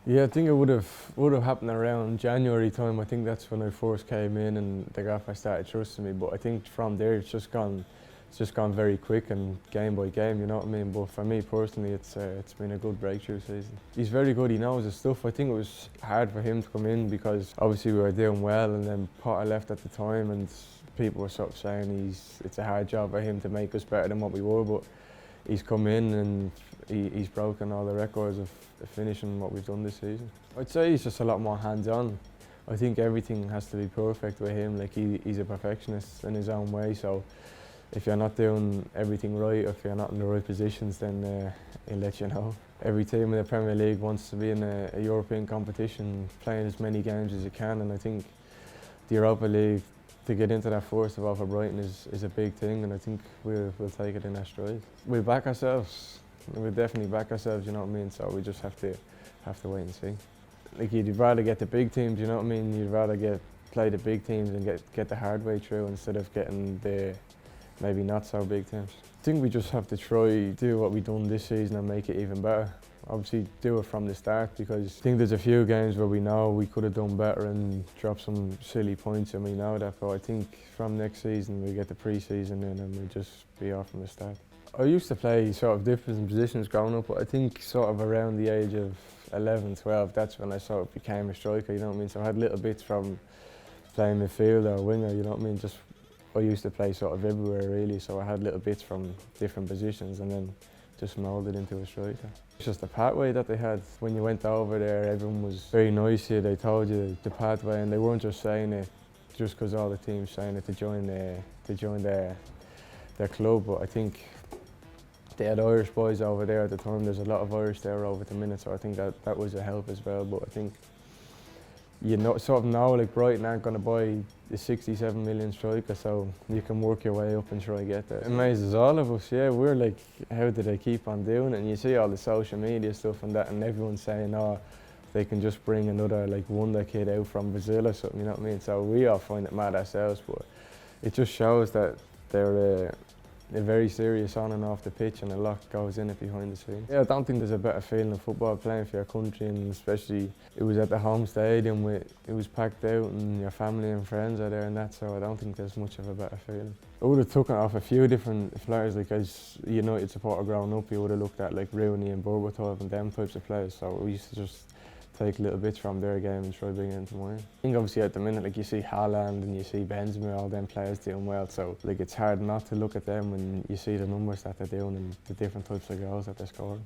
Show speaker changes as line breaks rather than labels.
Yeah, I think it would have happened around January time. I think that's when I first came in and the gaffer started trusting me. But I think from there it's just gone very quick and game by game. You know what I mean? But for me personally, it's been a good breakthrough season. He's very good. He knows his stuff. I think it was hard for him to come in because obviously we were doing well, and then Potter left at the time, and people were sort of saying it's a hard job for him to make us better than what we were. But he's come in and he's broken all the records of finishing what we've done this season. I'd say he's just a lot more hands-on. I think everything has to be perfect with him. Like he's a perfectionist in his own way. So if you're not doing everything right, or if you're not in the right positions, then he'll let you know. Every team in the Premier League wants to be in a European competition, playing as many games as you can, and I think the Europa League, to get into that first of all for Brighton is a big thing, and I think we'll take it in our stride. We back ourselves. We'll definitely back ourselves, you know what I mean? So we just have to wait and see. Like you'd rather get the big teams, you know what I mean? You'd rather play the big teams and get the hard way through instead of getting the maybe not so big teams. I think we just have to try do what we've done this season and make it even better. Obviously do it from the start, because I think there's a few games where we know we could have done better and dropped some silly points, and we know that. But I think from next season we get the pre-season in and we just be off from the start. I used to play sort of different positions growing up, but I think sort of around the age of 11, 12, that's when I sort of became a striker, you know what I mean? So I had little bits from playing midfield or winger, you know what I mean? Just I used to play sort of everywhere really, so I had little bits from different positions and then just moulded into a striker. It's just the pathway that they had. When you went over there, everyone was very nice to you. They told you the pathway, and they weren't just saying it just because all the teams saying it to join their club. But I think they had Irish boys over there at the time. There's a lot of Irish there over the minute, so I think that was a help as well. But I think you know, sort of know, like Brighton aren't going to buy the 67 million striker, so you can work your way up and try to get there. It amazes all of us, yeah. We're like, how do they keep on doing it? And you see all the social media stuff and that, and everyone's saying, oh, they can just bring another like wonder kid out from Brazil or something, you know what I mean? So we all find it mad ourselves, but it just shows that they're very serious on and off the pitch, and a lot goes in it behind the scenes. Yeah, I don't think there's a better feeling in football playing for your country, and especially it was at the home stadium, it was packed out and your family and friends are there and that, so I don't think there's much of a better feeling. I would have taken off a few different players, like as a United supporter growing up, you would have looked at like Rooney and Berbatov and them types of players, so we used to just take little bits from their game and try bringing it into mine. I think obviously at the minute, like you see Haaland and you see Benzema, all them players doing well, so like it's hard not to look at them when you see the numbers that they're doing and the different types of goals that they're scoring.